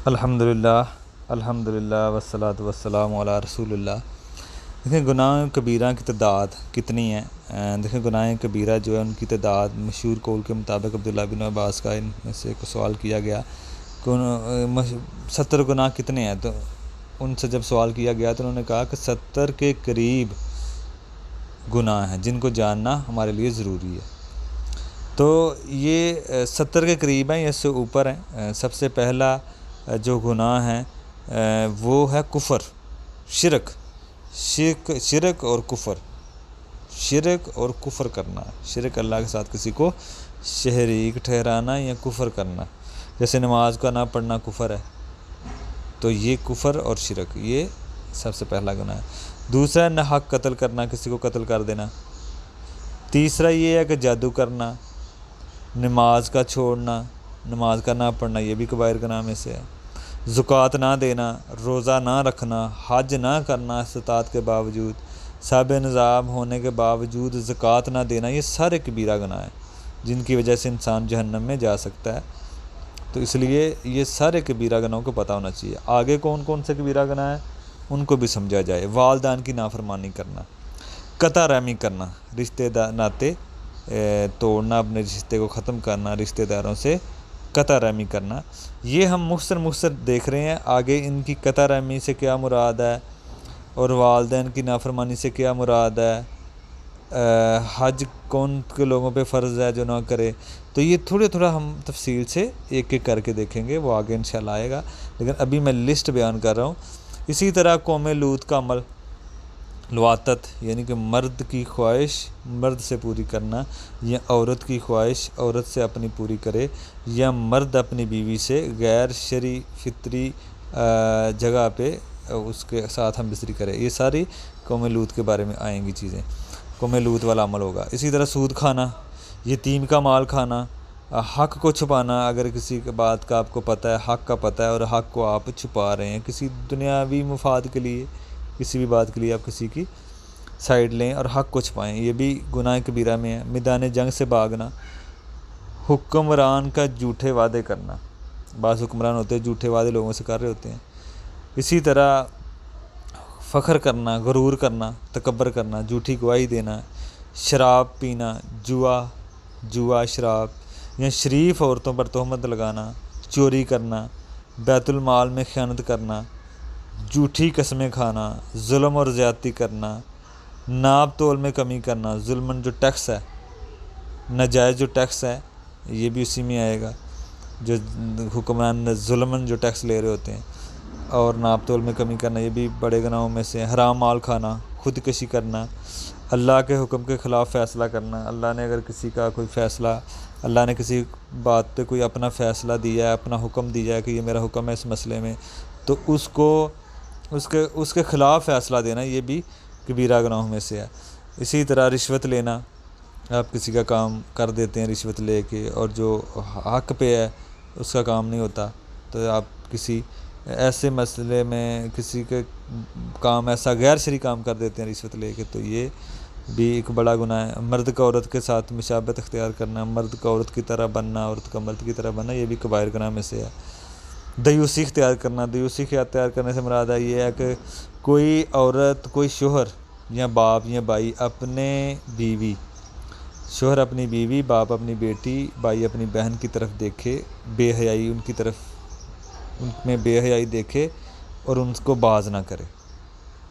الحمدللہ والصلاۃ والسلام علی رسول اللہ۔ دیکھیں گناہ کبیرہ کی تعداد کتنی ہے۔ دیکھیں گناہ کبیرہ جو ہے ان کی تعداد مشہور قول کے مطابق عبداللہ بن عباس کا ان میں سے سوال کیا گیا کہ 70 گناہ کتنے ہیں، تو ان سے جب سوال کیا گیا تو انہوں نے کہا کہ 70 کے قریب گناہ ہیں جن کو جاننا ہمارے لیے ضروری ہے۔ تو یہ 70 کے قریب ہیں یا اس سے اوپر ہیں۔ سب سے پہلا جو گناہ ہیں وہ ہے کفر، شرک اور کفر، شرک اور کفر کرنا، شرک اللہ کے ساتھ کسی کو شریک ٹھہرانا یا کفر کرنا، جیسے نماز کا نہ پڑھنا کفر ہے، تو یہ کفر اور شرک یہ سب سے پہلا گناہ ہے۔ دوسرا ہے ناحق قتل کرنا، کسی کو قتل کر دینا۔ تیسرا یہ ہے کہ جادو کرنا، نماز کا چھوڑنا، نماز کا نہ پڑھنا، یہ بھی کبائر گناہ میں سے ہے۔ زکوٰۃ نہ دینا، روزہ نہ رکھنا، حج نہ کرنا استطاعت کے باوجود، صاحب نصاب ہونے کے باوجود زکوٰۃ نہ دینا، یہ سارے کبیرہ گناہ ہیں جن کی وجہ سے انسان جہنم میں جا سکتا ہے۔ تو اس لیے یہ سارے کبیرہ گناہوں کو پتہ ہونا چاہیے۔ آگے کون کون سے کبیرہ گناہ ہیں ان کو بھی سمجھا جائے۔ والدین کی نافرمانی کرنا، قطع رحمی کرنا، رشتے ناطے توڑنا، اپنے رشتے کو ختم کرنا، رشتہ داروں سے قطع رحمی کرنا، یہ ہم مختصر دیکھ رہے ہیں۔ آگے ان کی قطع رحمی سے کیا مراد ہے اور والدین کی نافرمانی سے کیا مراد ہے، حج کون کے لوگوں پہ فرض ہے جو نہ کرے، تو یہ تھوڑا ہم تفصیل سے ایک ایک کر کے دیکھیں گے، وہ آگے انشاءاللہ آئے گا، لیکن ابھی میں لسٹ بیان کر رہا ہوں۔ اسی طرح قوم لوط کا عمل، لواطت یعنی کہ مرد کی خواہش مرد سے پوری کرنا، یا عورت کی خواہش عورت سے اپنی پوری کرے، یا مرد اپنی بیوی سے غیر شرعی فطری جگہ پہ اس کے ساتھ ہم بستری کرے، یہ ساری قوم لوط کے بارے میں آئیں گی چیزیں، قوم لوط والا عمل ہوگا۔ اسی طرح سود کھانا، یتیم کا مال کھانا، حق کو چھپانا، اگر کسی کے بات کا آپ کو پتہ ہے، حق کا پتہ ہے اور حق کو آپ چھپا رہے ہیں کسی دنیاوی مفاد کے لیے، کسی بھی بات کے لیے آپ کسی کی سائڈ لیں اور حق کو چھپائیں، یہ بھی گناہ کبیرہ میں ہے۔ میدان جنگ سے بھاگنا، حکمران کا جھوٹے وعدے کرنا، بعض حکمران ہوتے ہیں جھوٹے وعدے لوگوں سے کر رہے ہوتے ہیں۔ اسی طرح فخر کرنا، غرور کرنا، تکبر کرنا، جھوٹی گواہی دینا، شراب پینا، جوا شراب یا شریف عورتوں پر تہمت لگانا، چوری کرنا، بیت المال میں خیانت کرنا، جھوٹی قسمیں کھانا، ظلم اور زیادتی کرنا، ناپ تول میں کمی کرنا، ظلمن جو ٹیکس ہے، ناجائز جو ٹیکس ہے یہ بھی اسی میں آئے گا، جو حکمران ظلمن جو ٹیکس لے رہے ہوتے ہیں، اور ناپ تول میں کمی کرنا یہ بھی بڑے گناہوں میں سے۔ حرام مال کھانا، خودکشی کرنا، اللہ کے حکم کے خلاف فیصلہ کرنا، اللہ نے اگر کسی کا کوئی فیصلہ، اللہ نے کسی بات پہ کوئی اپنا فیصلہ دیا ہے، اپنا حکم دیا ہے کہ یہ میرا حکم ہے اس مسئلے میں، تو اس کو اس کے خلاف فیصلہ دینا یہ بھی کبیرہ گناہوں میں سے ہے۔ اسی طرح رشوت لینا، آپ کسی کا کام کر دیتے ہیں رشوت لے کے اور جو حق پہ ہے اس کا کام نہیں ہوتا، تو آپ کسی ایسے مسئلے میں کسی کے کام ایسا غیر شرعی کام کر دیتے ہیں رشوت لے کے، تو یہ بھی ایک بڑا گناہ ہے۔ مرد کا عورت کے ساتھ مشابہت اختیار کرنا، مرد کا عورت کی طرح بننا، عورت کا مرد کی طرح بننا، یہ بھی کبائر گناہ میں سے ہے۔ دیوسی اختیار کرنا، دیوسی اختیار کرنے سے مراد یہ ہے کہ کوئی عورت، کوئی شوہر یا باپ یا بھائی اپنے بیوی، شوہر اپنی بیوی، باپ اپنی بیٹی، بھائی اپنی بہن کی طرف دیکھے، بے حیائی ان کی طرف، ان میں بے حیائی دیکھے اور ان کو باز نہ کرے۔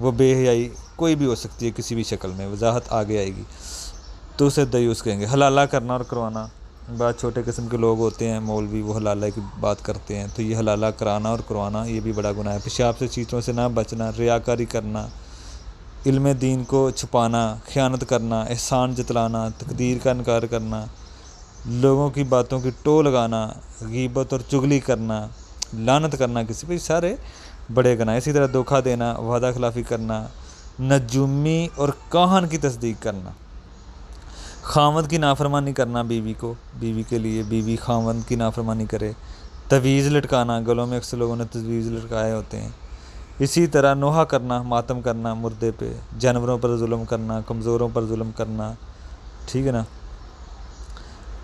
وہ بے حیائی کوئی بھی ہو سکتی ہے کسی بھی شکل میں، وضاحت آگے آئے گی، تو اسے دیوس کہیں گے۔ حلالہ کرنا اور کروانا، بعض چھوٹے قسم کے لوگ ہوتے ہیں مولوی، وہ حلالہ کی بات کرتے ہیں، تو یہ حلالہ کرانا اور کروانا یہ بھی بڑا گناہ ہے۔ پیشاب سے چیزوں سے نہ بچنا، ریاکاری کرنا، علم دین کو چھپانا، خیانت کرنا، احسان جتلانا، تقدیر کا انکار کرنا، لوگوں کی باتوں کی ٹو لگانا، غیبت اور چغلی کرنا، لعنت کرنا کسی پہ، سارے بڑے گناہ۔ اسی طرح دھوکہ دینا، وعدہ خلافی کرنا، نجومی اور کاہن کی تصدیق کرنا، خاوند کی نافرمانی کرنا، بیوی کے لیے بیوی خاوند کی نافرمانی کرے، تویز لٹکانا، گلوں میں اکثر لوگوں نے تویز لٹکائے ہوتے ہیں۔ اسی طرح نوحہ کرنا، ماتم کرنا مردے پہ، جانوروں پر ظلم کرنا، کمزوروں پر ظلم کرنا، ٹھیک ہے نا،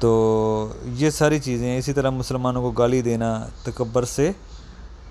تو یہ ساری چیزیں ہیں۔ اسی طرح مسلمانوں کو گالی دینا، تکبر سے